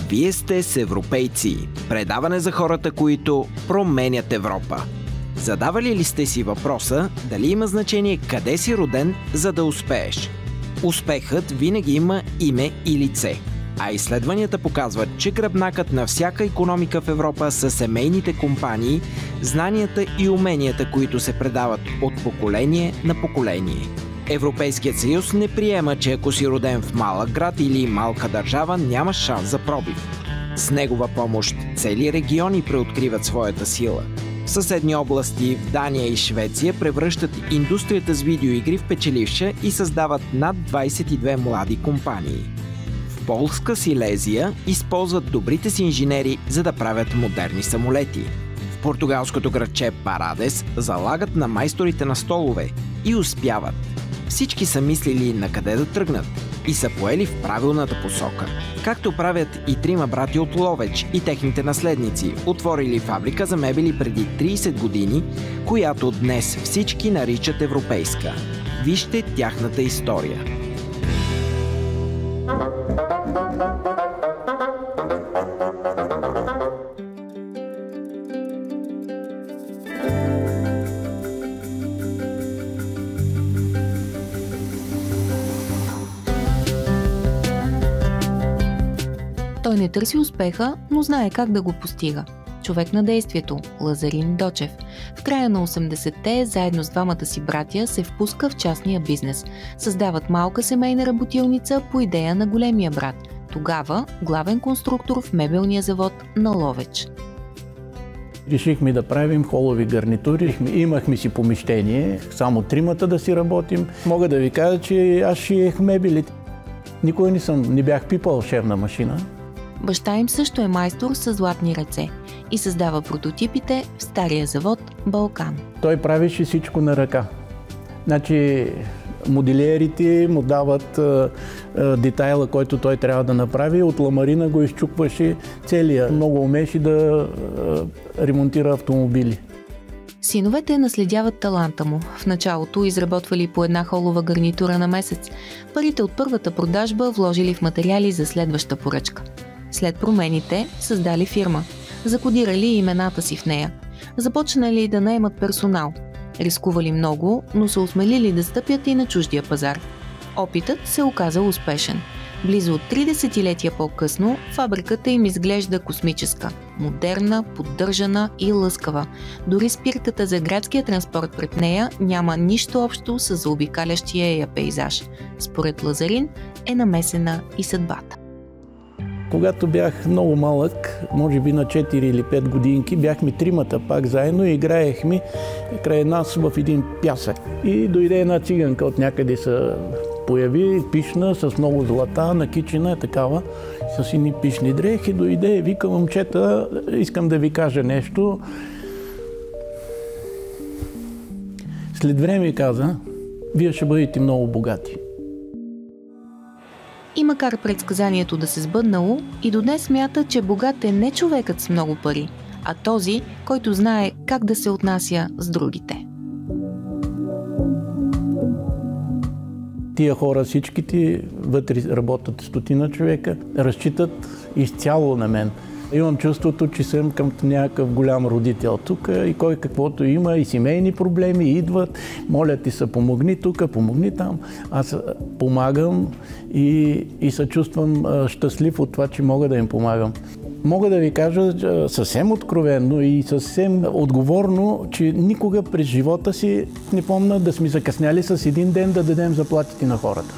Вие сте с европейци. Предаване за хората, които променят Европа. Задавали ли сте си въпроса дали има значение къде си роден, за да успееш? Успехът винаги има име и лице. А изследванията показват, че гръбнакът на всяка икономика в Европа са семейните компании, знанията и уменията, които се предават от поколение на поколение. Европейският съюз не приема, че ако си роден в малък град или малка държава, няма шанс за пробив. С негова помощ цели региони преоткриват своята сила. В съседни области в Дания и Швеция превръщат индустрията с видеоигри в печеливша и създават над 22 млади компании. В Полска Силезия използват добрите си инженери, за да правят модерни самолети. В португалското градче Парадес залагат на майсторите на столове и успяват. Всички са мислили на къде да тръгнат и са поели в правилната посока. Както правят и трима брати от Ловеч и техните наследници, отворили фабрика за мебели преди 30 години, която днес всички наричат европейска. Вижте тяхната история. Той не търси успеха, но знае как да го постига. Човек на действието – Лазарин Дочев. В края на 80-те, заедно с двамата си братя, се впуска в частния бизнес. Създават малка семейна работилница по идея на големия брат. Тогава главен конструктор в мебелния завод на Ловеч. Решихме да правим холови гарнитури. Имахме си помещение, само тримата да си работим. Мога да ви кажа, че аз шиех мебелите. Никога не бях пипал шевна машина. Баща им също е майстор с златни ръце и създава прототипите в стария завод Балкан. Той правеше всичко на ръка. Значи моделиерите му дават детайла, който той трябва да направи. От ламарина го изчукваше целия. Много умеше да ремонтира автомобили. Синовете наследяват таланта му. В началото изработвали по една холова гарнитура на месец. Парите от първата продажба вложили в материали за следваща поръчка. След промените създали фирма. Закодирали имената си в нея. Започнали да наемат персонал. Рискували много, но се осмелили да стъпят и на чуждия пазар. Опитът се оказал успешен. Близо от 3 десетилетия по-късно фабриката им изглежда космическа, модерна, поддържана и лъскава. Дори спирката за градския транспорт пред нея няма нищо общо с заобикалящия я пейзаж. Според Лазарин е намесена и съдбата. Когато бях много малък, може би на 4 или 5 годинки, бяхме тримата пак заедно и играехме край нас в един пясък. И дойде една циганка от някъде се появи, пишна, с много злата, накичена, такава, с едни пишни дрехи. Дойде и вика: момчета, искам да ви кажа нещо. След време каза: вие ще бъдете много богати. И макар предсказанието да се сбъднало, и до днес смята, че богат е не човекът с много пари, а този, който знае как да се отнася с другите. Тия хора, всичките вътре работят 100 човека, разчитат изцяло на мен. Имам чувството, че съм към някакъв голям родител тук и кой каквото има, и семейни проблеми идват, молят ти се: помогни тук, помогни там. Аз помагам и се чувствам щастлив от това, че мога да им помагам. Мога да ви кажа съвсем откровенно и съвсем отговорно, че никога през живота си не помня да сме закъсняли с един ден да дадем заплатите на хората.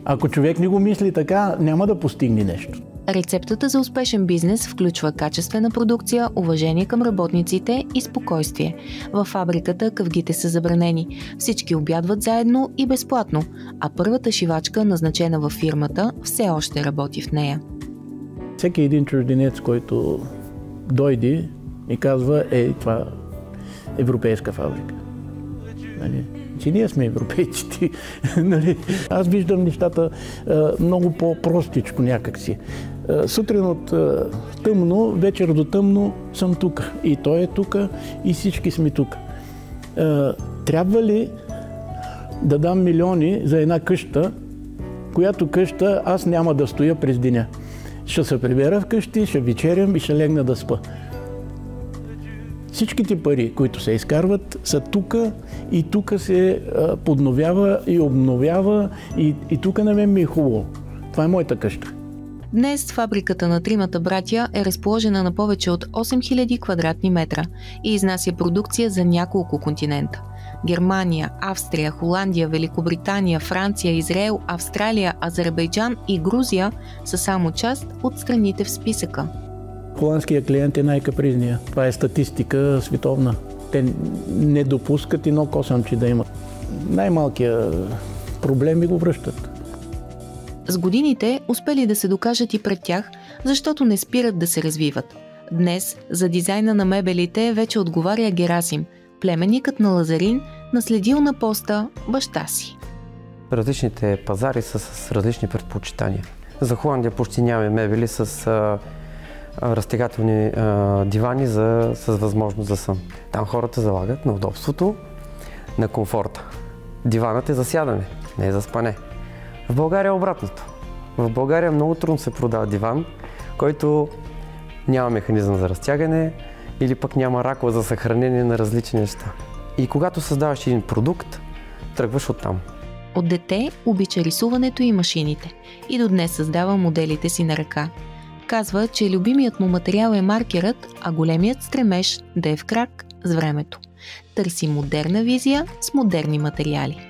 Ако човек не го мисли така, няма да постигне нещо. Рецептата за успешен бизнес включва качествена продукция, уважение към работниците и спокойствие. Във фабриката къвгите са забранени. Всички обядват заедно и безплатно, а първата шивачка, назначена във фирмата, все още работи в нея. Всеки един чужденец, който дойде и казва: това е европейска фабрика. Нали? Че ние сме европейците. Нали? Аз виждам нещата много по-простичко някакси. Сутрин от тъмно, вечер до тъмно съм тук. И той е тук, и всички сме тук. Трябва ли да дам милиони за една къща, която къща аз няма да стоя през деня? ще се прибера вкъщи, ще вечерям и ще легна да спа. Всичките пари, които се изкарват, са тука и тук се подновява и обновява и тук на мен ми е хубаво. Това е моята къща. Днес фабриката на тримата братя е разположена на повече от 8000 квадратни метра и изнася продукция за няколко континента. Германия, Австрия, Холандия, Великобритания, Франция, Израел, Австралия, Азербайджан и Грузия са само част от страните в списъка. Холандският клиент е най-капризния. Това е статистика световна. Те не допускат едно косъмче да имат. Най-малкият проблем и го връщат. С годините успели да се докажат и пред тях, защото не спират да се развиват. Днес за дизайна на мебелите вече отговаря Герасим, племенникът на Лазарин, наследил на поста баща си. Различните пазари са с различни предпочитания. За Холандия почти нямаме мебели с разтегателни дивани с възможност за сън. Там хората залагат на удобството, на комфорта. Диванът е за сядане, не е за спане. В България е обратното. В България много трудно се продава диван, който няма механизъм за разтягане или пък няма ракова за съхранение на различни неща. И когато създаваш един продукт, тръгваш оттам. От дете обича рисуването и машините и до днес създава моделите си на ръка. Казва, че любимият му материал е маркерът, а големият стремеж да е в крак с времето. Търси модерна визия с модерни материали.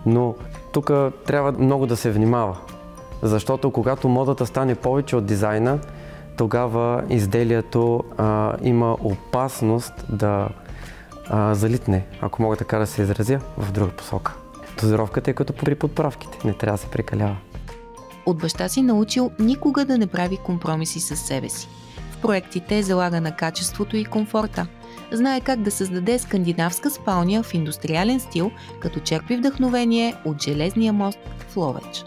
Но тук трябва много да се внимава, защото когато модата стане повече от дизайна, тогава изделието има опасност да залитне, ако мога така да се изразя, в друга посока. Дозировката е като при подправките, не трябва да се прекалява. От баща си научил никога да не прави компромиси със себе си. В проектите залага на качеството и комфорта. Знае как да създаде скандинавска спалня в индустриален стил, като черпи вдъхновение от железния мост в Ловеч.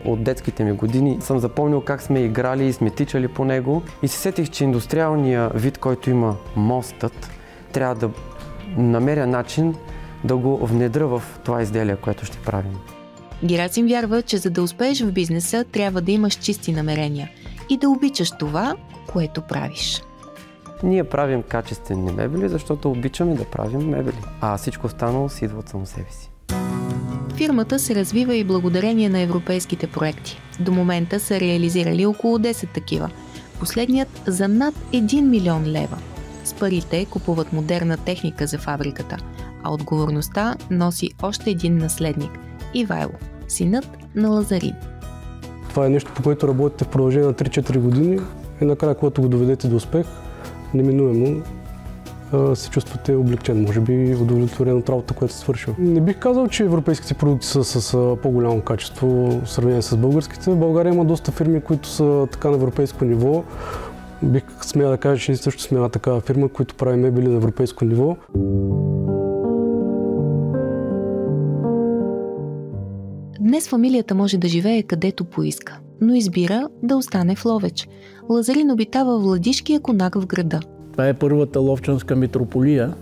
От детските ми години съм запомнил как сме играли и сме тичали по него и се сетих, че индустриалният вид, който има мостът, трябва да намеря начин да го внедря в това изделие, което ще правим. Герасим вярва, че за да успееш в бизнеса, трябва да имаш чисти намерения и да обичаш това, което правиш. Ние правим качествени мебели, защото обичаме да правим мебели, а всичко останало си идва от само себе си. Фирмата се развива и благодарение на европейските проекти. До момента са реализирали около 10 такива. Последният за над 1 милион лева. С парите купуват модерна техника за фабриката, а отговорността носи още един наследник – Ивайло, синът на Лазарин. Това е нещо, по което работите в продължение на 3-4 години и накрая, когато го доведете до успех, неминуемо се чувствате облегчен, може би удовлетворен от работата, която сте свършил. Не бих казал, че европейските продукти са с по-голямо качество в сравнение с българските. В България има доста фирми, които са така на европейско ниво. Бих смея да кажа, че ние също сме една такава фирма, която прави мебели на европейско ниво. Днес фамилията може да живее където поиска, но избира да остане в Ловеч. Лазарин обитава Владишкия конак в града. Това е първата ловчанска митрополия.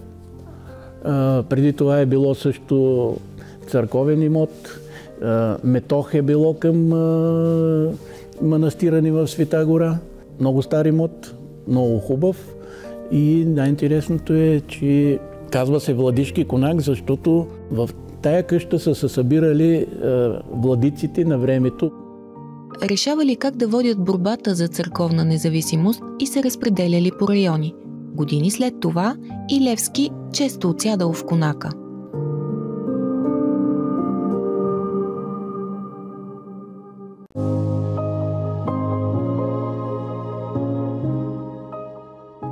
Преди това е било също църковен имот. Метох е било към манастира ни в Света гора. Много стар имот, много хубав. И най-интересното е, че казва се Владишки конак, защото в тая къща са се събирали владиците на времето. Решавали как да водят борбата за църковна независимост и се разпределяли по райони. Години след това и Левски често отсядал в конака.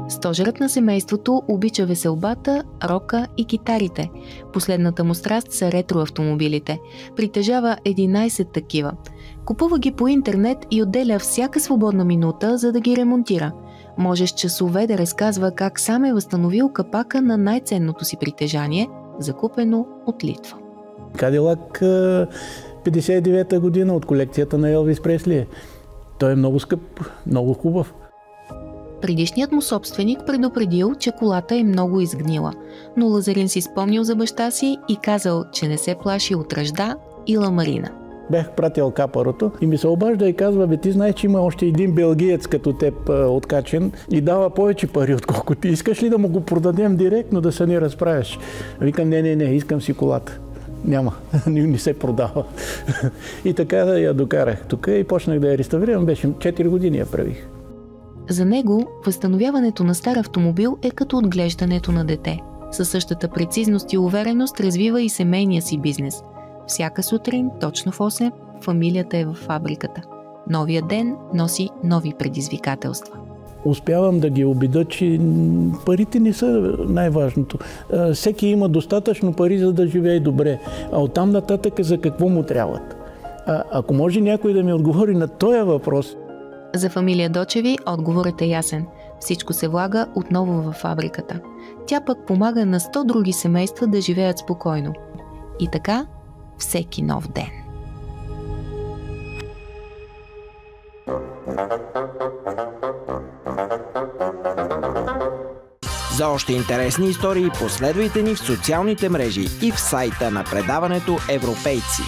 Стожерът на семейството обича веселбата, рока и китарите. Последната му страст са ретроавтомобилите. Притежава 11 такива. Купува ги по интернет и отделя всяка свободна минута, за да ги ремонтира. Може с часове да разказва как сам е възстановил капака на най-ценното си притежание, закупено от Литва. Кадилак 59-та година от колекцията на Елвис Пресли. Той е много скъп, много хубав. Предишният му собственик предупредил, че колата е много изгнила, но Лазарин си спомнил за баща си и казал, че не се плаши от ръжда и ламарина. Бях пратил капарото и ми се обажда и казва, бе, ти знаеш, че има още един белгиец като теб откачен и дава повече пари, отколкото ти. Искаш ли да му го продадем директно, да се ни разправиш? Викам, не, искам си колата. Няма, не се продава. И така я докарах тук и почнах да я реставрирам. Беше 4 години я правих. За него възстановяването на стар автомобил е като отглеждането на дете. Със същата прецизност и увереност развива и семейния си бизнес. Всяка сутрин, точно в 8, фамилията е в фабриката. Новия ден носи нови предизвикателства. Успявам да ги убедя, че парите не са най-важното. Всеки има достатъчно пари, за да живее добре. А оттам нататък за какво му трябват? Ако може някой да ми отговори на този въпрос. За фамилия Дочеви отговорът е ясен. Всичко се влага отново във фабриката. Тя пък помага на 100 други семейства да живеят спокойно. И така всеки нов ден. За още интересни истории последвайте ни в социалните мрежи и в сайта на предаването Европейци.